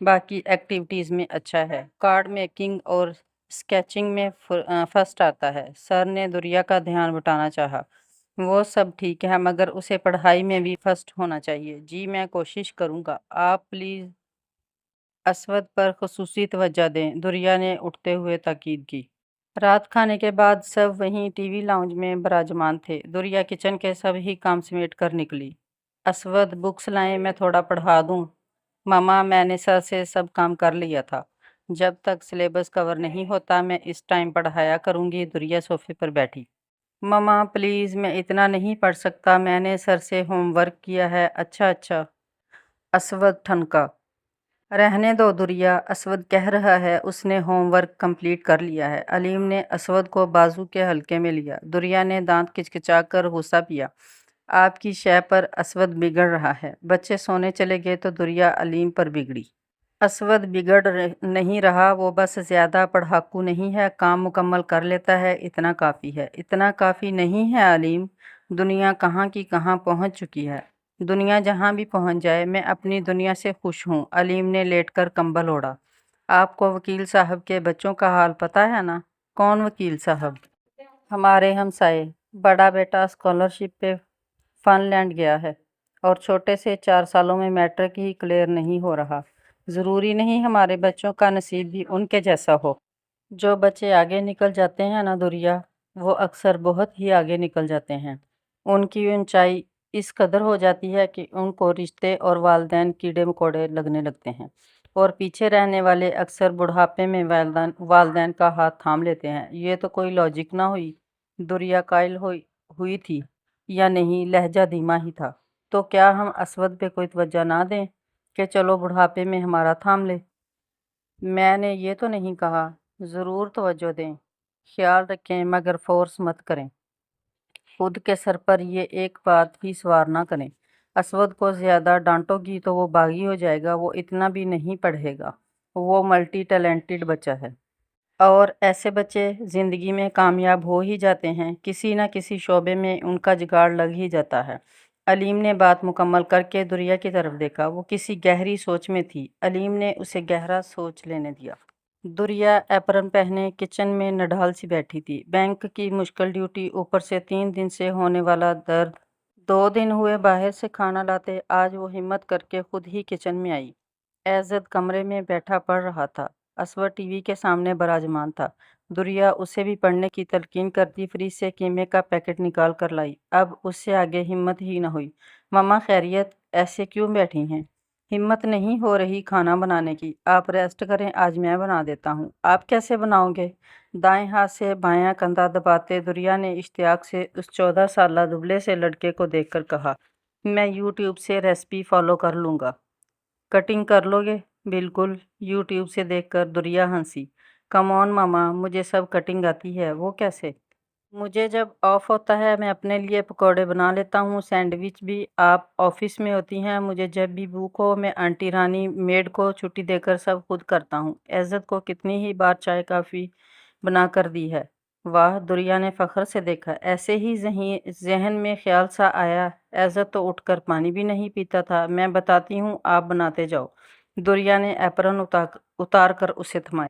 باقی ایکٹیویٹیز میں اچھا ہے، کارڈ میکنگ اور اسکیچنگ میں فرسٹ آتا ہے۔ سر نے دریہ کا دھیان بٹانا چاہا۔ وہ سب ٹھیک ہے مگر اسے پڑھائی میں بھی فرسٹ ہونا چاہیے۔ جی میں کوشش کروں گا، آپ پلیز اسود پر خصوصی توجہ دیں، دریہ نے اٹھتے ہوئے تاکید کی۔ رات کھانے کے بعد سب وہیں ٹی وی لاؤنج میں براجمان تھے۔ دریہ کچن کے سب ہی کام سمیٹ کر نکلی۔ اسود بکس لائیں، میں تھوڑا پڑھا دوں؟ ماما میں نے سر سے سب کام کر لیا تھا، جب تک سلیبس کور نہیں ہوتا میں اس ٹائم پڑھایا کروں گی۔ دریہ صوفے پر بیٹھی۔ ماما پلیز میں اتنا نہیں پڑھ سکتا، میں نے سر سے ہوم ورک کیا ہے۔ اچھا اچھا، اسود ٹھنکا۔ رہنے دو دریہ، اسود کہہ رہا ہے اس نے ہوم ورک کمپلیٹ کر لیا ہے۔ علیم نے اسود کو بازو کے حلقے میں لیا۔ دریہ نے دانت کچکچا کر غصہ پیا۔ آپ کی شے پر اسود بگڑ رہا ہے۔ بچے سونے چلے گئے تو دریہ علیم پر بگڑی۔ اسود بگڑ نہیں رہا، وہ بس زیادہ پڑھاکو نہیں ہے، کام مکمل کر لیتا ہے، اتنا کافی ہے۔ اتنا کافی نہیں ہے علیم، دنیا کہاں کی کہاں پہنچ چکی ہے۔ دنیا جہاں بھی پہنچ جائے، میں اپنی دنیا سے خوش ہوں۔ علیم نے لیٹ کر کمبل اوڑھا۔ آپ کو وکیل صاحب کے بچوں کا حال پتہ ہے نا؟ کون وکیل صاحب؟ ہمارے ہمسائے۔ بڑا بیٹا اسکالرشپ پہ فن لینڈ گیا ہے اور چھوٹے سے 4 سالوں میں میٹرک ہی کلیئر نہیں ہو رہا۔ ضروری نہیں ہمارے بچوں کا نصیب بھی ان کے جیسا ہو۔ جو بچے آگے نکل جاتے ہیں نا دریہ، وہ اکثر بہت ہی آگے نکل جاتے ہیں۔ ان کی اونچائی اس قدر ہو جاتی ہے کہ ان کو رشتے اور والدین کیڑے مکوڑے لگنے لگتے ہیں، اور پیچھے رہنے والے اکثر بڑھاپے میں والدین کا ہاتھ تھام لیتے ہیں۔ یہ تو کوئی لاجک نہ ہوئی۔ دریہ قائل ہوئی تھی یا نہیں، لہجہ دھیما ہی تھا۔ تو کیا ہم اسود پہ کوئی توجہ نہ دیں کہ چلو بڑھاپے میں ہمارا تھام لے؟ میں نے یہ تو نہیں کہا۔ ضرور توجہ دیں، خیال رکھیں مگر فورس مت کریں۔ خود کے سر پر یہ ایک بات بھی سوار نہ کریں۔ اسود کو زیادہ ڈانٹو گی تو وہ باغی ہو جائے گا، وہ اتنا بھی نہیں پڑھے گا۔ وہ ملٹی ٹیلنٹڈ بچہ ہے، اور ایسے بچے زندگی میں کامیاب ہو ہی جاتے ہیں، کسی نہ کسی شعبے میں ان کا جگاڑ لگ ہی جاتا ہے۔ علیم نے بات مکمل کر کے دریہ کی طرف دیکھا۔ وہ کسی گہری سوچ میں تھی۔ علیم نے اسے گہرا سوچ لینے دیا۔ دریہ ایپرن پہنے کچن میں نڈھال سی بیٹھی تھی۔ بینک کی مشکل ڈیوٹی، اوپر سے 3 دن سے ہونے والا درد۔ 2 دن ہوئے باہر سے کھانا لاتے، آج وہ ہمت کر کے خود ہی کچن میں آئی۔ عزت کمرے میں بیٹھا پڑھ رہا تھا۔ اسود ٹی وی کے سامنے براجمان تھا۔ دریہ اسے بھی پڑھنے کی تلقین کرتی فریج سے قیمے کا پیکٹ نکال کر لائی۔ اب اس سے آگے ہمت ہی نہ ہوئی۔ ماما خیریت؟ ایسے کیوں بیٹھی ہیں؟ ہمت نہیں ہو رہی کھانا بنانے کی؟ آپ ریسٹ کریں، آج میں بنا دیتا ہوں۔ آپ کیسے بناؤ گے؟ دائیں ہاتھ سے بایاں کندھا دباتے دریہ نے اشتیاق سے اس 14 سالہ دبلے سے لڑکے کو دیکھ کر کہا، میں یوٹیوب سے ریسپی فالو کر لوں گا۔ کٹنگ کر لو گے؟ بالکل۔ یوٹیوب سے دیکھ کر دریہ ہنسی۔ کم آن ماما، مجھے سب کٹنگ آتی ہے۔ وہ کیسے؟ مجھے جب آف ہوتا ہے میں اپنے لیے پکوڑے بنا لیتا ہوں، سینڈوچ بھی۔ آپ آفس میں ہوتی ہیں، مجھے جب بھی بھوک ہو میں آنٹی رانی میڈ کو چھٹی دے کر سب خود کرتا ہوں۔ عزت کو کتنی ہی بار چائے کافی بنا کر دی ہے۔ واہ، دریہ نے فخر سے دیکھا۔ ایسے ہی ذہن میں خیال سا آیا، عزت تو اٹھ کر پانی بھی نہیں پیتا تھا۔ میں بتاتی ہوں، آپ بناتے جاؤ۔ دریہ نے ایپرن اتار کر اسے تھمایا۔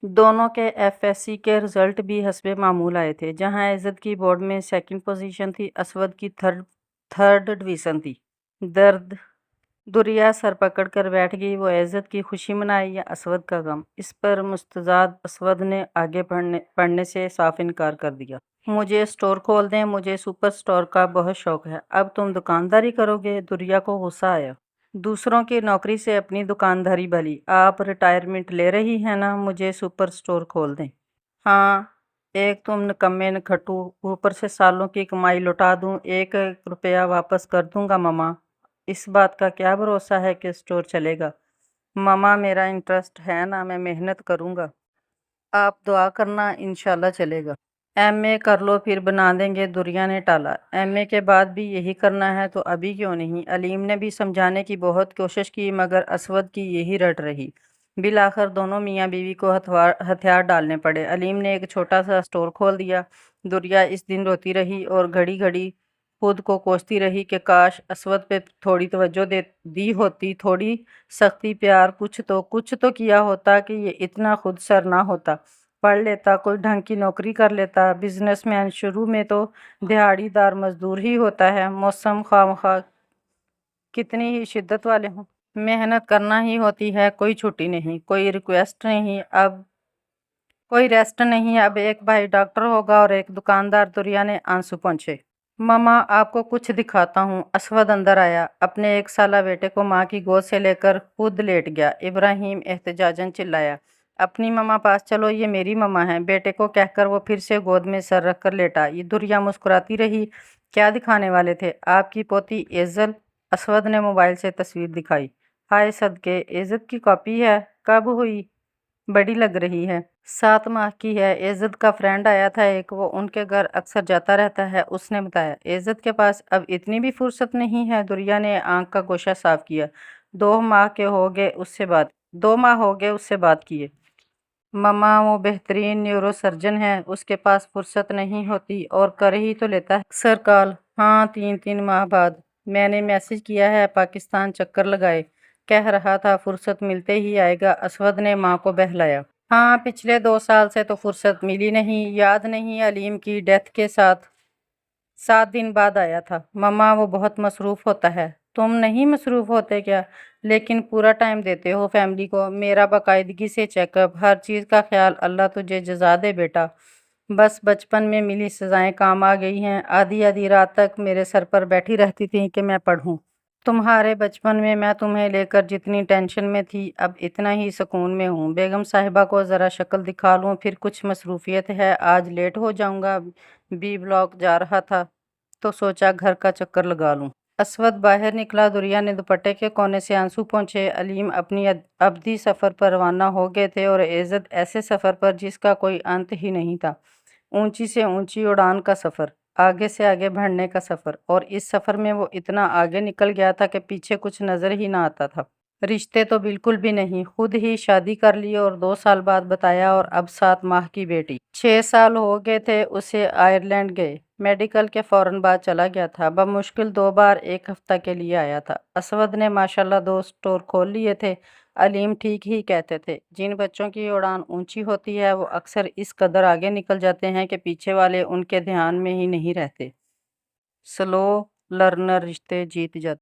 دونوں کے ایف ایس سی کے رزلٹ بھی حسب معمول آئے تھے۔ جہاں عزت کی بورڈ میں 2nd پوزیشن تھی، اسود کی 3rd ڈویژن تھی۔ دریہ سر پکڑ کر بیٹھ گئی۔ وہ عزت کی خوشی منائے یا اسود کا غم؟ اس پر مستزاد اسود نے آگے پڑھنے سے صاف انکار کر دیا۔ مجھے اسٹور کھول دیں، مجھے سپر اسٹور کا بہت شوق ہے۔ اب تم دکانداری کرو گے؟ دریہ کو غصہ آیا۔ دوسروں کی نوکری سے اپنی دکانداری بھلی۔ آپ ریٹائرمنٹ لے رہی ہیں نا؟ مجھے سپر اسٹور کھول دیں۔ ہاں، ایک تم نکمے نکھٹو، اوپر سے سالوں کی کمائی لوٹا دوں، 1 روپیہ واپس کر دوں گا ماما۔ اس بات کا کیا بھروسہ ہے کہ اسٹور چلے گا؟ ماما میرا انٹرسٹ ہے نا، میں محنت کروں گا۔ آپ دعا کرنا، انشاءاللہ چلے گا۔ ایم اے کر لو پھر بنا دیں گے۔ دریہ نے ٹالا۔ ایم اے کے بعد بھی یہی کرنا ہے تو ابھی کیوں نہیں؟ علیم نے بھی سمجھانے کی بہت کوشش کی مگر اسود کی یہی رٹ رہی۔ بالآخر دونوں میاں بیوی کو ہتھیار ڈالنے پڑے۔ علیم نے ایک چھوٹا سا اسٹور کھول دیا۔ دریہ اس دن روتی رہی اور گھڑی گھڑی خود کو کوستی رہی کہ کاش اسود پہ تھوڑی توجہ دی ہوتی، تھوڑی سختی پیار، کچھ تو کیا ہوتا کہ یہ اتنا خود سر نہ ہوتا۔ پڑھ لیتا، کوئی ڈھنگ کی نوکری کر لیتا، بزنس مین۔ شروع میں تو دہاڑی دار مزدور ہی ہوتا ہے، موسم خواہ کتنی ہی شدت والے ہوں، محنت کرنا ہی ہوتی ہے، کوئی چھٹی نہیں، کوئی ریسٹ نہیں۔ اب ایک بھائی ڈاکٹر ہوگا اور ایک دکاندار۔ دنیا نے آنسو پہنچے۔ ماما آپ کو کچھ دکھاتا ہوں۔ اسود اندر آیا، اپنے 1 سالہ بیٹے کو ماں کی گود سے لے کر خود لیٹ گیا۔ ابراہیم احتجاجاً چلایا، اپنی ماما پاس چلو، یہ میری ماما ہے۔ بیٹے کو کہہ کر وہ پھر سے گود میں سر رکھ کر لیٹا۔ یہ دنیا مسکراتی رہی۔ کیا دکھانے والے تھے؟ آپ کی پوتی ایزل۔ اسود نے موبائل سے تصویر دکھائی۔ ہائے صدقے، عزت کی کاپی ہے؟ کب ہوئی؟ بڑی لگ رہی ہے۔ 7 ماہ کی ہے۔ عزت کا فرینڈ آیا تھا ایک، وہ ان کے گھر اکثر جاتا رہتا ہے، اس نے بتایا۔ عزت کے پاس اب اتنی بھی فرصت نہیں ہے؟ دنیا نے آنکھ کا گوشہ صاف کیا۔ 2 ماہ ہو گئے اس سے بات کیے۔ ماما وہ بہترین نیورو سرجن ہے، اس کے پاس فرصت نہیں ہوتی، اور کر ہی تو لیتا ہے اکثر کال۔ ہاں، 3 ماہ بعد میں نے میسج کیا ہے، پاکستان چکر لگائے، کہہ رہا تھا فرصت ملتے ہی آئے گا۔ اسود نے ماں کو بہلایا۔ ہاں، پچھلے 2 سال سے تو فرصت ملی نہیں۔ یاد نہیں علیم کی ڈیتھ کے 7 دن بعد آیا تھا۔ ماما وہ بہت مصروف ہوتا ہے۔ تم نہیں مصروف ہوتے کیا؟ لیکن پورا ٹائم دیتے ہو فیملی کو۔ میرا باقاعدگی سے چیک اپ، ہر چیز کا خیال۔ اللہ تجھے جزا دے بیٹا۔ بس بچپن میں ملی سزائیں کام آ گئی ہیں۔ آدھی رات تک میرے سر پر بیٹھی رہتی تھی کہ میں پڑھوں۔ تمہارے بچپن میں تمہیں لے کر جتنی ٹینشن میں تھی، اب اتنا ہی سکون میں ہوں۔ بیگم صاحبہ کو ذرا شکل دکھا لوں، پھر کچھ مصروفیت ہے، آج لیٹ ہو جاؤں گا۔ بی بلاک جا رہا تھا تو سوچا گھر کا چکر لگا لوں۔ اسود باہر نکلا۔ دنیا نے دوپٹے کے کونے سے آنسو پونچھے۔ علیم اپنی ابدی سفر پر روانہ ہو گئے تھے، اور عزت ایسے سفر پر جس کا کوئی انت ہی نہیں تھا۔ اونچی سے اونچی اڑان کا سفر، آگے سے آگے بڑھنے کا سفر، اور اس سفر میں وہ اتنا آگے نکل گیا تھا کہ پیچھے کچھ نظر ہی نہ آتا تھا۔ رشتے تو بالکل بھی نہیں، خود ہی شادی کر لی اور 2 سال بعد بتایا، اور اب 7 ماہ کی بیٹی۔ 6 سال ہو گئے تھے اسے آئرلینڈ گئے، میڈیکل کے فوراً بعد چلا گیا تھا۔ بمشکل 2 بار 1 ہفتہ کے لیے آیا تھا۔ اسود نے ماشاءاللہ 2 اسٹور کھول لیے تھے۔ علیم ٹھیک ہی کہتے تھے، جن بچوں کی اڑان اونچی ہوتی ہے وہ اکثر اس قدر آگے نکل جاتے ہیں کہ پیچھے والے ان کے دھیان میں ہی نہیں رہتے۔ سلو لرنر رشتے جیت جاتے